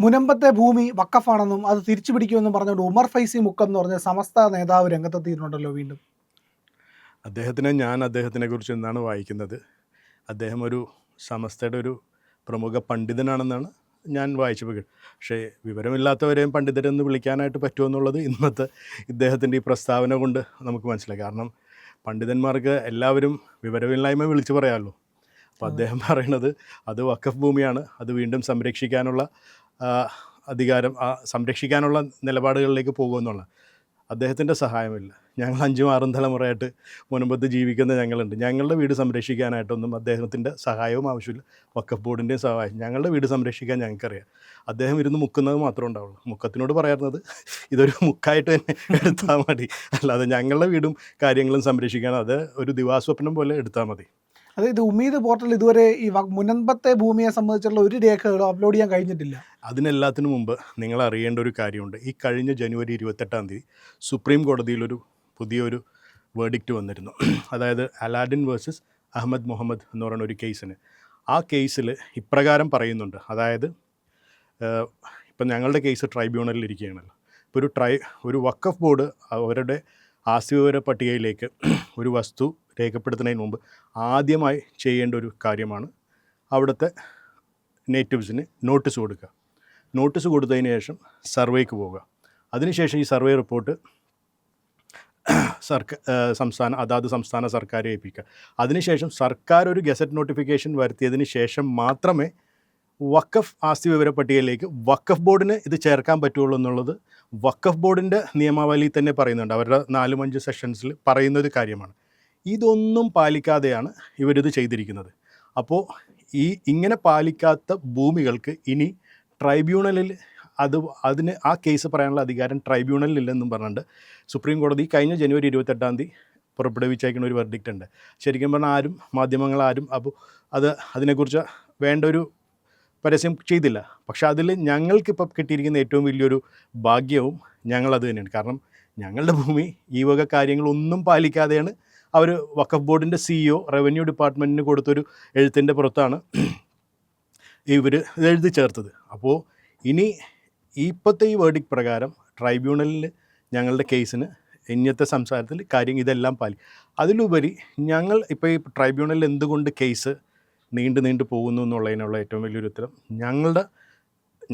മുനമ്പത്തെ ഭൂമി വഖഫാണെന്നും അത് തിരിച്ചു പിടിക്കുമെന്നും പറഞ്ഞുകൊണ്ട് ഉമർ ഫൈസി മുക്കം എന്ന് പറഞ്ഞ സമസ്ത നേതാവ് രംഗത്തെത്തിയിട്ടുണ്ടല്ലോ വീണ്ടും. അദ്ദേഹത്തിനെ കുറിച്ച് എന്താണ് വായിക്കുന്നത്? അദ്ദേഹം ഒരു സമസ്തയുടെ ഒരു പ്രമുഖ പണ്ഡിതനാണെന്നാണ് ഞാൻ വായിച്ചപ്പോൾ. പക്ഷേ വിവരമില്ലാത്തവരെയും പണ്ഡിതരെന്ന് വിളിക്കാനായിട്ട് പറ്റുമെന്നുള്ളത് ഇന്നത്തെ ഇദ്ദേഹത്തിൻ്റെ ഈ പ്രസ്താവന കൊണ്ട് നമുക്ക് മനസ്സിലായി. കാരണം പണ്ഡിതന്മാർക്ക് എല്ലാവരും വിവരമില്ലായ്മ വിളിച്ചു പറയാമല്ലോ. അപ്പോൾ അദ്ദേഹം പറയുന്നത് അത് വഖഫ് ഭൂമിയാണ്, അത് വീണ്ടും സംരക്ഷിക്കാനുള്ള അധികാരം, സംരക്ഷിക്കാനുള്ള നിലപാടുകളിലേക്ക് പോകുമെന്നുള്ള അദ്ദേഹത്തിൻ്റെ സഹായമില്ല. ഞങ്ങൾ 5-6 തലമുറയായിട്ട് മുൻപത്ത് ജീവിക്കുന്ന ഞങ്ങളുണ്ട്. ഞങ്ങളുടെ വീട് സംരക്ഷിക്കാനായിട്ടൊന്നും അദ്ദേഹത്തിൻ്റെ സഹായവും ആവശ്യമില്ല, വഖഫ് ബോർഡിൻ്റെയും സഹായം. ഞങ്ങളുടെ വീട് സംരക്ഷിക്കാൻ ഞങ്ങൾക്കറിയാം. അദ്ദേഹം ഇരുന്ന് മുക്കുന്നത് മാത്രമേ ഉണ്ടാവുള്ളൂ. മുക്കത്തിനോട് പറയുന്നത് ഇതൊരു മുക്കായിട്ട് തന്നെ എടുത്താൽ മതി, അല്ലാതെ ഞങ്ങളുടെ വീടും കാര്യങ്ങളും സംരക്ഷിക്കാൻ അത് ഒരു ദിവാസ്വപ്നം പോലെ എടുത്താൽ മതി. അതായത് ഉമീദ് പോർട്ടൽ ഇതുവരെ ഈ മുനമ്പത്തെ ഭൂമിയെ സംബന്ധിച്ചുള്ള ഒരു രേഖകളും അപ്ലോഡ് ചെയ്യാൻ കഴിഞ്ഞിട്ടില്ല. അതിനെല്ലാത്തിനു മുമ്പ് നിങ്ങൾ അറിയേണ്ട ഒരു കാര്യമുണ്ട്. ഈ കഴിഞ്ഞ ജനുവരി 28 സുപ്രീം കോടതിയിലൊരു പുതിയൊരു വേർഡിക്റ്റ് വന്നിരുന്നു. അതായത് അലാഡിൻ വേഴ്സസ് അഹമ്മദ് മുഹമ്മദ് എന്ന് പറയുന്ന ഒരു കേസിന്. ആ കേസിൽ ഇപ്രകാരം പറയുന്നുണ്ട്. അതായത് ഇപ്പം ഞങ്ങളുടെ കേസ് ട്രൈബ്യൂണലിൽ ഇരിക്കുകയാണല്ലോ. ഇപ്പോൾ ഒരു വഖഫ് ബോർഡ് അവരുടെ ആസ്തിവിവര പട്ടികയിലേക്ക് ഒരു വസ്തു രേഖപ്പെടുത്തുന്നതിന് മുമ്പ് ആദ്യമായി ചെയ്യേണ്ട ഒരു കാര്യമാണ് അവിടുത്തെ നേറ്റീവ്സിന് നോട്ടീസ് കൊടുക്കുക. നോട്ടീസ് കൊടുത്തതിന് ശേഷം സർവേക്ക് പോവുക. അതിനുശേഷം ഈ സർവേ റിപ്പോർട്ട് സംസ്ഥാന സർക്കാരെ ഏൽപ്പിക്കുക. അതിനുശേഷം സർക്കാർ ഒരു ഗസറ്റ് നോട്ടിഫിക്കേഷൻ വരുത്തിയതിന് ശേഷം മാത്രമേ വഖഫ് ആസ്തി വിവര പട്ടികയിലേക്ക് വഖഫ് ബോർഡിന് ഇത് ചേർക്കാൻ പറ്റുള്ളൂ എന്നുള്ളത് വഖഫ് ബോർഡിൻ്റെ നിയമാവലിയിൽ തന്നെ പറയുന്നുണ്ട്. അവരുടെ 4-5 സെഷൻസിൽ പറയുന്നൊരു കാര്യമാണ്. ഇതൊന്നും പാലിക്കാതെയാണ് ഇവരിത് ചെയ്തിരിക്കുന്നത്. അപ്പോൾ ഇങ്ങനെ പാലിക്കാത്ത ഭൂമികൾക്ക് ഇനി ട്രൈബ്യൂണലിൽ അതിന് ആ കേസ് പറയാനുള്ള അധികാരം ട്രൈബ്യൂണലില്ലെന്നും പറഞ്ഞിട്ട് സുപ്രീം കോടതി കഴിഞ്ഞ ജനുവരി 28 പുറപ്പെടുവിച്ചേക്കുന്ന ഒരു വെർഡിക്റ്റ് ഉണ്ട്. ശരിക്കും പറഞ്ഞാൽ മാധ്യമങ്ങളാരും അപ്പോൾ അതിനെക്കുറിച്ച് വേണ്ട ഒരു പരസ്യം ചെയ്തില്ല. പക്ഷേ അതിൽ ഞങ്ങൾക്കിപ്പോൾ കിട്ടിയിരിക്കുന്ന ഏറ്റവും വലിയൊരു ഭാഗ്യവും ഞങ്ങളത് തന്നെയാണ്. കാരണം ഞങ്ങളുടെ ഭൂമി ഈ വക കാര്യങ്ങളൊന്നും പാലിക്കാതെയാണ് അവർ വഖഫ് ബോർഡിൻ്റെ CEO റവന്യൂ ഡിപ്പാർട്ട്മെൻറ്റിന് കൊടുത്തൊരു എഴുത്തിൻ്റെ പുറത്താണ് ഇവർ എഴുതി ചേർത്തത്. അപ്പോൾ ഇനി ഇപ്പോഴത്തെ ഈ വേർഡിക്റ്റ് പ്രകാരം ട്രൈബ്യൂണലിൽ ഞങ്ങളുടെ കേസിന് ഇന്നത്തെ സംസാരത്തിൽ കാര്യം ഇതെല്ലാം അതിലുപരി ഞങ്ങൾ ഇപ്പോൾ ഈ ട്രൈബ്യൂണലിൽ എന്തുകൊണ്ട് കേസ് നീണ്ടു പോകുന്നു എന്നുള്ളതിനുള്ള ഏറ്റവും വലിയൊരു ഉത്തരം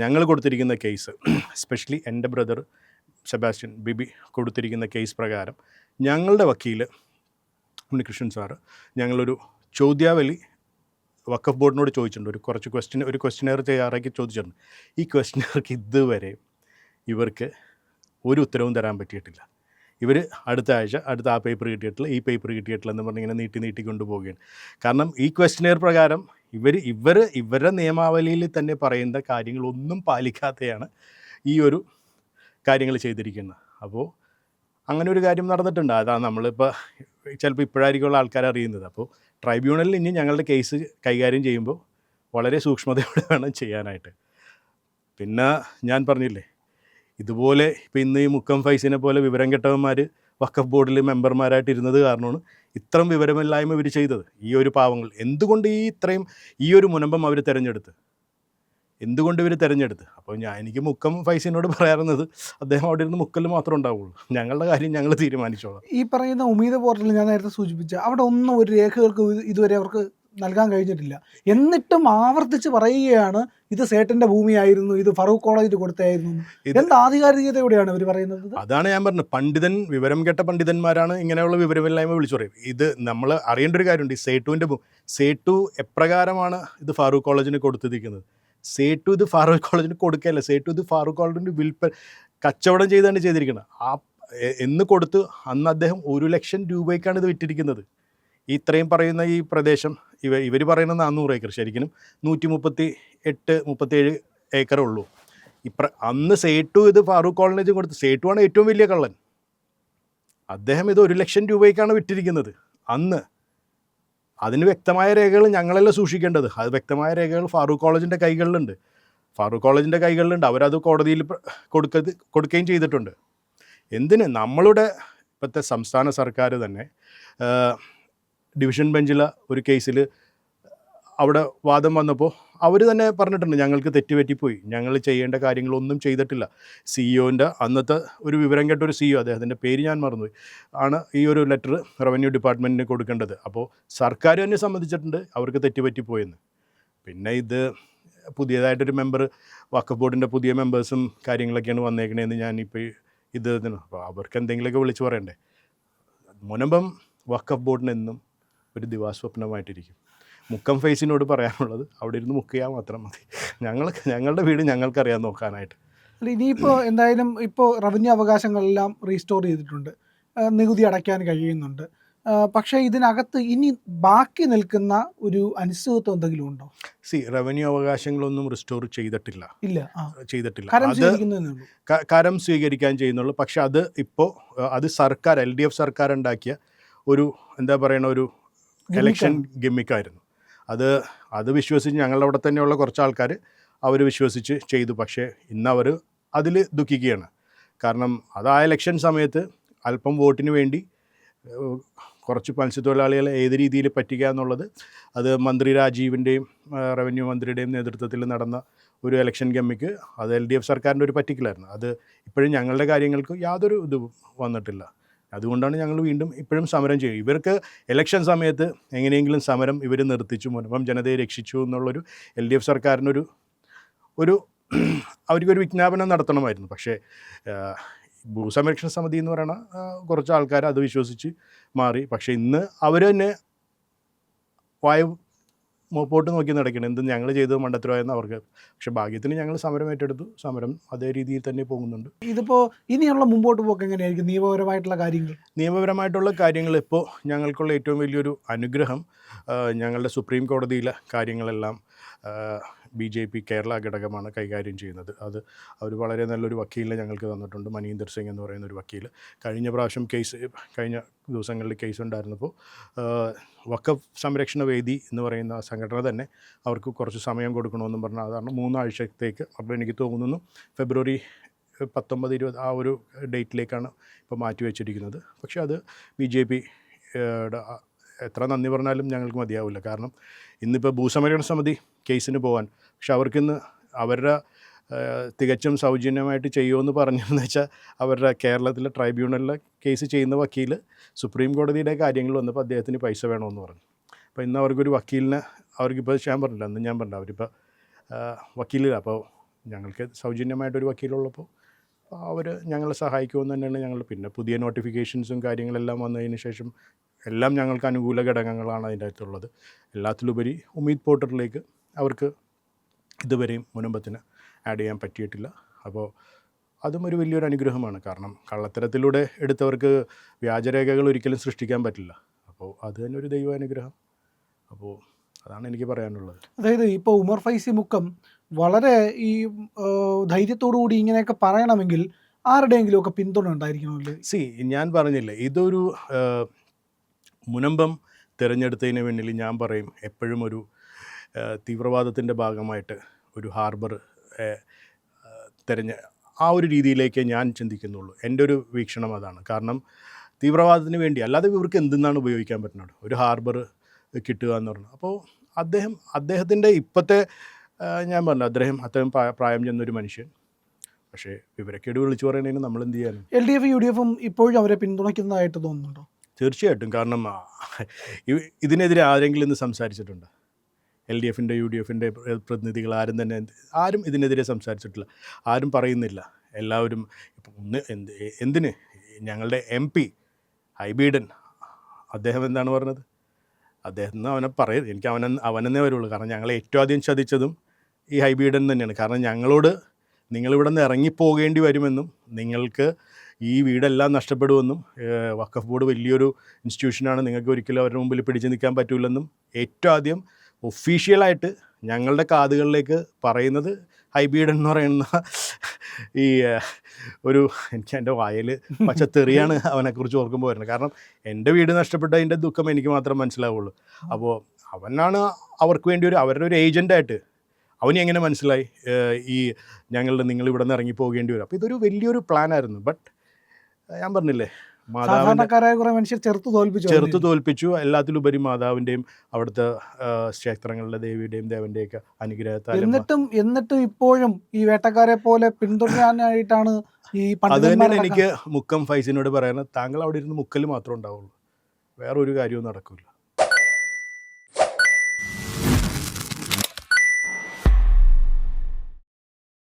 ഞങ്ങൾ കൊടുത്തിരിക്കുന്ന കേസ്, എസ്പെഷ്യലി എൻ്റെ ബ്രദർ സെബാസ്റ്റ്യൻ ബിബി കൊടുത്തിരിക്കുന്ന കേസ് പ്രകാരം ഞങ്ങളുടെ വക്കീൽ ഉണ്ണികൃഷ്ണൻ സാറ് ഞങ്ങളൊരു ചോദ്യാവലി വഖഫ് ബോർഡിനോട് ചോദിച്ചിട്ടുണ്ട്. ഒരു ക്വസ്റ്റ്യനെയർ തയ്യാറാക്കി ചോദിച്ചിട്ടുണ്ട്. ഈ ക്വസ്റ്റ്യനെയർക്ക് ഇതുവരെ ഇവർക്ക് ഒരു ഉത്തരവും തരാൻ പറ്റിയിട്ടില്ല. ഇവർ അടുത്ത ആഴ്ച ആ പേപ്പർ കിട്ടിയിട്ടില്ല, ഈ പേപ്പർ കിട്ടിയിട്ടില്ല എന്ന് പറഞ്ഞ് ഇങ്ങനെ നീട്ടിക്കൊണ്ടു പോവുകയാണ്. കാരണം ഈ ക്വസ്റ്റ്യനെയർ പ്രകാരം ഇവരുടെ നിയമാവലിയിൽ തന്നെ പറയുന്ന കാര്യങ്ങളൊന്നും പാലിക്കാതെയാണ് ഈ ഒരു കാര്യങ്ങൾ ചെയ്തിരിക്കുന്നത്. അപ്പോൾ അങ്ങനെ ഒരു കാര്യം നടന്നിട്ടുണ്ട്. അതാണ് നമ്മളിപ്പോൾ ചിലപ്പോൾ ഇപ്പോഴായിരിക്കുള്ള ആൾക്കാർ അറിയുന്നത്. അപ്പോൾ ട്രൈബ്യൂണലിൽ ഇനി ഞങ്ങളുടെ കേസ് കൈകാര്യം ചെയ്യുമ്പോൾ വളരെ സൂക്ഷ്മതയോടെ വേണം ചെയ്യാനായിട്ട്. പിന്നെ ഞാൻ പറഞ്ഞില്ലേ, ഇതുപോലെ ഇപ്പോൾ ഇന്ന് ഈ മുക്കം ഫൈസിനെ പോലെ വിവരം കെട്ടവന്മാർ വഖഫ് ബോർഡിൽ മെമ്പർമാരായിട്ട് ഇരുന്നത് കാരണമാണ് ഇത്രയും വിവരമില്ലായ്മ ഇവർ ചെയ്തത്. ഈ ഒരു പാവങ്ങൾ എന്തുകൊണ്ട് ഈ ഒരു മുനമ്പം അവർ എന്തുകൊണ്ട് ഇവർ തിരഞ്ഞെടുത്ത്? അപ്പോൾ എനിക്ക് മുക്കം ഫൈസിനോട് പറയാറുള്ളത് അദ്ദേഹം അവിടെ ഇരുന്ന് മുക്കൽ മാത്രമേ ഉണ്ടാവുള്ളൂ, ഞങ്ങളുടെ കാര്യം ഞങ്ങൾ തീരുമാനിച്ചോളാം. ഈ പറയുന്ന ഉമീദ് പോർട്ടലിൽ ഞാൻ നേരത്തെ സൂചിപ്പിച്ച അവിടെ ഒന്നും ഒരു രേഖകൾക്ക് ഇതുവരെ അവർക്ക് നൽകാൻ കഴിഞ്ഞിട്ടില്ല. എന്നിട്ടും ആവർത്തിച്ച് പറയുകയാണ് ഇത് സേട്ടൻ്റെ ഭൂമിയായിരുന്നു, ഇത് ഫറൂഖ് കോളേജിൽ കൊടുത്തായിരുന്നു. എന്ത് ആധികാരികതയോടെയാണ് അവർ പറയുന്നത്? അതാണ് ഞാൻ പറഞ്ഞത്, വിവരം കെട്ട പണ്ഡിതന്മാരാണ് ഇങ്ങനെയുള്ള വിവരമില്ലായ്മ വിളിച്ചു പറയും. ഇത് നമ്മൾ അറിയേണ്ട ഒരു കാര്യമുണ്ട്. ഈ സേട്ടു എപ്രകാരമാണ് ഇത് ഫറൂഖ് കോളേജിന് കൊടുത്തിരിക്കുന്നത്? സേട്ടു ഇത് ഫറൂഖ് കോളേജിന് കൊടുക്കുകയല്ല, സേട്ടു ഇത് ഫറൂഖ് കോളേജിന് കച്ചവടം ചെയ്താണ് ചെയ്തിരിക്കുന്നത്. എന്ന് കൊടുത്ത് അന്ന് അദ്ദേഹം 1 ലക്ഷം രൂപയ്ക്കാണ് ഇത് വിറ്റിരിക്കുന്നത്. ഇത്രയും പറയുന്ന ഈ പ്രദേശം ഇവർ പറയുന്നത് 400 ഏക്കർ, ശരിക്കും 137 ഏക്കറേ ഉള്ളൂ. അന്ന് സേട്ടു ഇത് ഫറൂഖ് കോളേജ് കൊടുത്ത്, സേട്ടുവാണ് ഏറ്റവും വലിയ കള്ളൻ. അദ്ദേഹം ഇത് 1 ലക്ഷം രൂപയ്ക്കാണ് വിറ്റിരിക്കുന്നത് അന്ന്. അതിന് വ്യക്തമായ രേഖകൾ ഞങ്ങളെല്ലാം സൂക്ഷിക്കേണ്ടത്. അത് വ്യക്തമായ രേഖകൾ ഫറൂഖ് കോളേജിൻ്റെ കൈകളിലുണ്ട്. അവരത് കോടതിയിൽ കൊടുക്കുകയും ചെയ്തിട്ടുണ്ട്. എന്തിന്? നമ്മളുടെ ഇപ്പോഴത്തെ സംസ്ഥാന സർക്കാർ തന്നെ ഡിവിഷൻ ബെഞ്ചിലെ ഒരു കേസിൽ അവിടെ വാദം വന്നപ്പോൾ അവർ തന്നെ പറഞ്ഞിട്ടുണ്ട് ഞങ്ങൾക്ക് തെറ്റുപറ്റിപ്പോയി, ഞങ്ങൾ ചെയ്യേണ്ട കാര്യങ്ങളൊന്നും ചെയ്തിട്ടില്ല. സിഇഒൻ്റെ അന്നത്തെ ഒരു വിവരം കേട്ട ഒരു സിഇഒ, അദ്ദേഹത്തിൻ്റെ പേര് ഞാൻ മറന്നുപോയി, ആണ് ഈ ഒരു ലെറ്റർ റവന്യൂ ഡിപ്പാർട്ട്മെൻറ്റിന് കൊടുക്കേണ്ടത്. അപ്പോൾ സർക്കാർ തന്നെ സമ്മതിച്ചിട്ടുണ്ട് അവർക്ക് തെറ്റുപറ്റിപ്പോയെന്ന്. പിന്നെ ഇത് പുതിയതായിട്ടൊരു മെമ്പർ, വഖഫ് ബോർഡിൻ്റെ പുതിയ മെമ്പേഴ്സും കാര്യങ്ങളൊക്കെയാണ് വന്നേക്കണേന്ന് ഞാനിപ്പോൾ ഇത് അപ്പോൾ അവർക്ക് എന്തെങ്കിലുമൊക്കെ വിളിച്ച് പറയണ്ടേ. മുനമ്പം വഖഫ് ബോർഡിനെന്നും ഒരു ദിവാസ്വപ്നമായിട്ടിരിക്കും. മുക്കം ഫേസിനോട് പറയാനുള്ളത് അവിടെ ഇരുന്ന് മുക്കിയാൽ മാത്രം മതി. ഞങ്ങളുടെ വീട് ഞങ്ങൾക്കറിയാൻ നോക്കാനായിട്ട്. അല്ല, ഇനിയിപ്പോൾ എന്തായാലും ഇപ്പോൾ റവന്യൂ അവകാശങ്ങളെല്ലാം റീസ്റ്റോർ ചെയ്തിട്ടുണ്ട്, നികുതി അടയ്ക്കാൻ കഴിയുന്നുണ്ട്. പക്ഷേ ഇതിനകത്ത് ഇനി ബാക്കി നിൽക്കുന്ന ഒരു അനിശ്ചിതത്വം എന്തെങ്കിലും ഉണ്ടോ? റവന്യൂ അവകാശങ്ങളൊന്നും റിസ്റ്റോർ ചെയ്തിട്ടില്ല. ചെയ്തിട്ടില്ല. കരം സ്വീകരിക്കാൻ ചെയ്യുന്നുള്ളൂ. പക്ഷെ അത് ഇപ്പോൾ അത് സർക്കാർ LDF സർക്കാർ ഉണ്ടാക്കിയ ഒരു എന്താ പറയുന്ന ഒരു എലക്ഷൻ ഗിമ്മിക്കായിരുന്നു. അത് വിശ്വസിച്ച് ഞങ്ങളുടെ അവിടെ തന്നെയുള്ള കുറച്ച് ആൾക്കാർ അവർ വിശ്വസിച്ച് ചെയ്തു. പക്ഷേ ഇന്ന് അവർ അതിൽ ദുഃഖിക്കുകയാണ്. കാരണം അത് ആ ഇലക്ഷൻ സമയത്ത് അല്പം വോട്ടിന് വേണ്ടി കുറച്ച് മത്സ്യത്തൊഴിലാളികളെ ഏത് രീതിയിൽ പറ്റിക്കുക എന്നുള്ളത് അത് മന്ത്രി രാജീവിൻ്റെയും റവന്യൂ മന്ത്രിയുടെയും നേതൃത്വത്തിൽ നടന്ന ഒരു ഇലക്ഷൻ ഗമ്മിക്ക് അത് LDF സർക്കാരിൻ്റെ ഒരു പറ്റിക്കലായിരുന്നു. അത് ഇപ്പോഴും ഞങ്ങളുടെ കാര്യങ്ങൾക്ക് യാതൊരു ഇതും വന്നിട്ടില്ല. അതുകൊണ്ടാണ് ഞങ്ങൾ വീണ്ടും ഇപ്പോഴും സമരം ചെയ്യും. ഇവർക്ക് ഇലക്ഷൻ സമയത്ത് എങ്ങനെയെങ്കിലും സമരം ഇവർ നിർത്തിച്ചു, മുൻപം ജനതയെ രക്ഷിച്ചു എന്നുള്ളൊരു LDF സർക്കാരിനൊരു അവർക്കൊരു വിജ്ഞാപനം നടത്തണമായിരുന്നു. പക്ഷേ ഭൂസംരക്ഷണ സമിതി എന്ന് പറയുന്ന കുറച്ച് ആൾക്കാർ അത് വിശ്വസിച്ച് മാറി. പക്ഷേ ഇന്ന് അവർ തന്നെ വായു മുമ്പോട്ട് നോക്കി നടക്കണം, എന്ത് ഞങ്ങൾ ചെയ്തത് മണ്ടത്തരമായെന്ന് അവർക്ക്. പക്ഷെ ഭാഗ്യത്തിന് ഞങ്ങൾ സമരം ഏറ്റെടുത്തു. സമരം അതേ രീതിയിൽ തന്നെ പോകുന്നുണ്ട്. ഇതിപ്പോൾ ഇനിയുള്ള മുമ്പോട്ട് പോക്ക് എങ്ങനെയായിരിക്കും? നിയമപരമായിട്ടുള്ള കാര്യങ്ങൾ ഇപ്പോൾ ഞങ്ങൾക്കുള്ള ഏറ്റവും വലിയൊരു അനുഗ്രഹം, ഞങ്ങളുടെ സുപ്രീം കോടതിയിലെ കാര്യങ്ങളെല്ലാം BJP കേരള ഘടകമാണ് കൈകാര്യം ചെയ്യുന്നത്. അവർ വളരെ നല്ലൊരു വക്കീലിനെ ഞങ്ങൾക്ക് തന്നിട്ടുണ്ട്, മനീന്ദർ സിംഗ് എന്ന് പറയുന്ന ഒരു വക്കീൽ. കഴിഞ്ഞ പ്രാവശ്യം കഴിഞ്ഞ ദിവസങ്ങളിൽ കേസ് ഉണ്ടായിരുന്നപ്പോൾ വഖഫ് സംരക്ഷണ വേദി എന്ന് പറയുന്ന സംഘടന തന്നെ അവർക്ക് കുറച്ച് സമയം കൊടുക്കണമെന്നും പറഞ്ഞാൽ അതാണ് 3 ആഴ്ചത്തേക്ക്. അപ്പോൾ എനിക്ക് തോന്നുന്നു ഫെബ്രുവരി 19-20 ആ ഒരു ഡേറ്റിലേക്കാണ് ഇപ്പോൾ മാറ്റി വെച്ചിരിക്കുന്നത്. പക്ഷേ അത് BJPയുടെ എത്ര നന്ദി പറഞ്ഞാലും ഞങ്ങൾക്ക് മതിയാവില്ല. കാരണം ഇന്നിപ്പോൾ ഭൂസംരക്ഷണ സമിതി കേസിന് പോകാൻ, പക്ഷെ അവർക്കിന്ന് അവരുടെ തികച്ചും സൗജന്യമായിട്ട് ചെയ്യുമെന്ന് പറഞ്ഞതെന്ന് വെച്ചാൽ അവരുടെ കേരളത്തിലെ ട്രൈബ്യൂണലിലെ കേസ് ചെയ്യുന്ന വക്കീൽ സുപ്രീം കോടതിയുടെ കാര്യങ്ങൾ വന്നപ്പോൾ അദ്ദേഹത്തിന് പൈസ വേണമെന്ന് പറഞ്ഞു. അപ്പോൾ ഇന്ന് അവർക്കൊരു വക്കീലിനെ അവർക്കിപ്പോൾ ഞാൻ പറഞ്ഞില്ല, അന്ന് ഞാൻ പറഞ്ഞില്ല, അവരിപ്പോൾ വക്കീലില്ല. അപ്പോൾ ഞങ്ങൾക്ക് സൗജന്യമായിട്ടൊരു വക്കീലുള്ളപ്പോൾ അവർ ഞങ്ങളെ സഹായിക്കുമെന്ന് തന്നെയാണ് ഞങ്ങൾ. പിന്നെ പുതിയ നോട്ടിഫിക്കേഷൻസും കാര്യങ്ങളെല്ലാം വന്നതിന് ശേഷം എല്ലാം ഞങ്ങൾക്ക് അനുകൂല ഘടകങ്ങളാണ് അതിൻ്റെ അകത്തുള്ളത്. എല്ലാത്തിലുപരി ഉമീദ് പോർട്ടലിലേക്ക് അവർക്ക് ഇതുവരെയും മുനമ്പത്തിന് ആഡ് ചെയ്യാൻ പറ്റിയിട്ടില്ല. അപ്പോൾ അതും ഒരു വലിയൊരു അനുഗ്രഹമാണ്. കാരണം കള്ളത്തരത്തിലൂടെ എടുത്തവർക്ക് വ്യാജരേഖകൾ ഒരിക്കലും സൃഷ്ടിക്കാൻ പറ്റില്ല. അപ്പോൾ അത് തന്നെ ഒരു ദൈവാനുഗ്രഹം. അപ്പോൾ അതാണ് എനിക്ക് പറയാനുള്ളത്. അതായത് ഇപ്പോൾ ഉമർ ഫൈസി മുക്കം വളരെ ഈ ധൈര്യത്തോടു കൂടി ഇങ്ങനെയൊക്കെ പറയണമെങ്കിൽ ആരുടെയെങ്കിലുമൊക്കെ പിന്തുണ ഉണ്ടായിരിക്കണമല്ലോ. ഞാൻ പറഞ്ഞില്ലേ, ഇതൊരു മുനമ്പം തിരഞ്ഞെടുത്തതിന് വേണ്ടി ഞാൻ പറയും എപ്പോഴും ഒരു തീവ്രവാദത്തിൻ്റെ ഭാഗമായിട്ട് ഒരു ഹാർബർ ആ ഒരു രീതിയിലേക്ക് ഞാൻ ചിന്തിക്കുന്നുള്ളൂ. എൻ്റെ ഒരു വീക്ഷണം അതാണ്. കാരണം തീവ്രവാദത്തിന് വേണ്ടി അല്ലാതെ ഇവർക്ക് എന്തെന്നാണ് ഉപയോഗിക്കാൻ പറ്റുന്നത്, ഒരു ഹാർബർ കിട്ടുക എന്ന് പറഞ്ഞു. അപ്പോൾ അദ്ദേഹത്തിൻ്റെ ഇപ്പോഴത്തെ ഞാൻ പറഞ്ഞു അത്രയും പ്രായം ചെന്നൊരു മനുഷ്യൻ. പക്ഷേ വിവരക്കേട് വിളിച്ചു പറയുന്നതിന് നമ്മൾ എന്ത് ചെയ്യാനും. LDF UDF ഇപ്പോഴും അവരെ പിന്തുണയ്ക്കുന്നതായിട്ട് തോന്നുന്നുണ്ടോ? തീർച്ചയായിട്ടും. കാരണം ഇതിനെതിരെ ആരെങ്കിലും ഇന്ന് സംസാരിച്ചിട്ടുണ്ട്? LDFൻ്റെ UDFൻ്റെ പ്രതിനിധികൾ ആരും ഇതിനെതിരെ സംസാരിച്ചിട്ടില്ല, ആരും പറയുന്നില്ല. എല്ലാവരും ഇപ്പം എന്തിന് ഞങ്ങളുടെ MP ഹൈബീഡൻ അദ്ദേഹം എന്താണ് പറഞ്ഞത്? അദ്ദേഹം അവനെ പറയുന്നത് എനിക്ക് അവനെന്നേ വരുള്ളൂ. കാരണം ഞങ്ങളെ ഏറ്റവും ആദ്യം ചതിച്ചതും ഈ ഹൈബീഡൻ തന്നെയാണ്. കാരണം ഞങ്ങളോട് നിങ്ങളിവിടെ നിന്ന് ഇറങ്ങിപ്പോകേണ്ടി വരുമെന്നും നിങ്ങൾക്ക് ഈ വീടെല്ലാം നഷ്ടപ്പെടുമെന്നും വഖഫ് ബോർഡ് വലിയൊരു ഇൻസ്റ്റിറ്റ്യൂഷനാണ്, നിങ്ങൾക്ക് ഒരിക്കലും അവരുടെ മുമ്പിൽ പിടിച്ചു നിൽക്കാൻ പറ്റില്ലെന്നും ഏറ്റവും ആദ്യം ഒഫീഷ്യലായിട്ട് ഞങ്ങളുടെ കാതുകളിലേക്ക് പറയുന്നത് ഹൈബീഡൻ എന്ന് പറയുന്ന ഈ എനിക്ക് എൻ്റെ വായിൽ പച്ചത്തെറിയാണ് അവനെക്കുറിച്ച് ഓർക്കുമ്പോൾ വരുന്നത്. കാരണം എൻ്റെ വീട് നഷ്ടപ്പെട്ടതിൻ്റെ ദുഃഖം എനിക്ക് മാത്രം മനസ്സിലാവുള്ളൂ. അപ്പോൾ അവനാണ് അവർക്ക് വേണ്ടി അവരുടെ ഒരു ഏജൻ്റായിട്ട് അവന് എങ്ങനെ മനസ്സിലായി ഈ നിങ്ങളിവിടെ നിന്ന് ഇറങ്ങി പോകേണ്ടി വരും? അപ്പോൾ ഇതൊരു വലിയൊരു പ്ലാനായിരുന്നു. ബട്ട് ഞാൻ പറഞ്ഞില്ലേ, മാതാവിൻ്റെ സാധാരണക്കാരായ കുറെ മനുഷ്യർ ചെറുത്ത് തോൽപ്പിച്ചു. എല്ലാത്തിലുപരി മാതാവിൻ്റെയും അവിടുത്തെ ക്ഷേത്രങ്ങളിലെ ദേവിയുടെയും ദേവൻ്റെയൊക്കെ അനുഗ്രഹത്താൽ എന്നിട്ടും ഇപ്പോഴും ഈ വേട്ടക്കാരെ പോലെ പിന്തുടരാനായിട്ടാണ് ഈ അത് തന്നെയാണ് പണ്ഡിതന്മാരടക്കം. എനിക്ക് മുക്കം ഫൈസിനോട് പറയാൻ. താങ്കൾ അവിടെ ഇരുന്ന് മുക്കൽ മാത്രമേ ഉണ്ടാവുള്ളൂ, വേറെ ഒരു കാര്യവും നടക്കില്ല.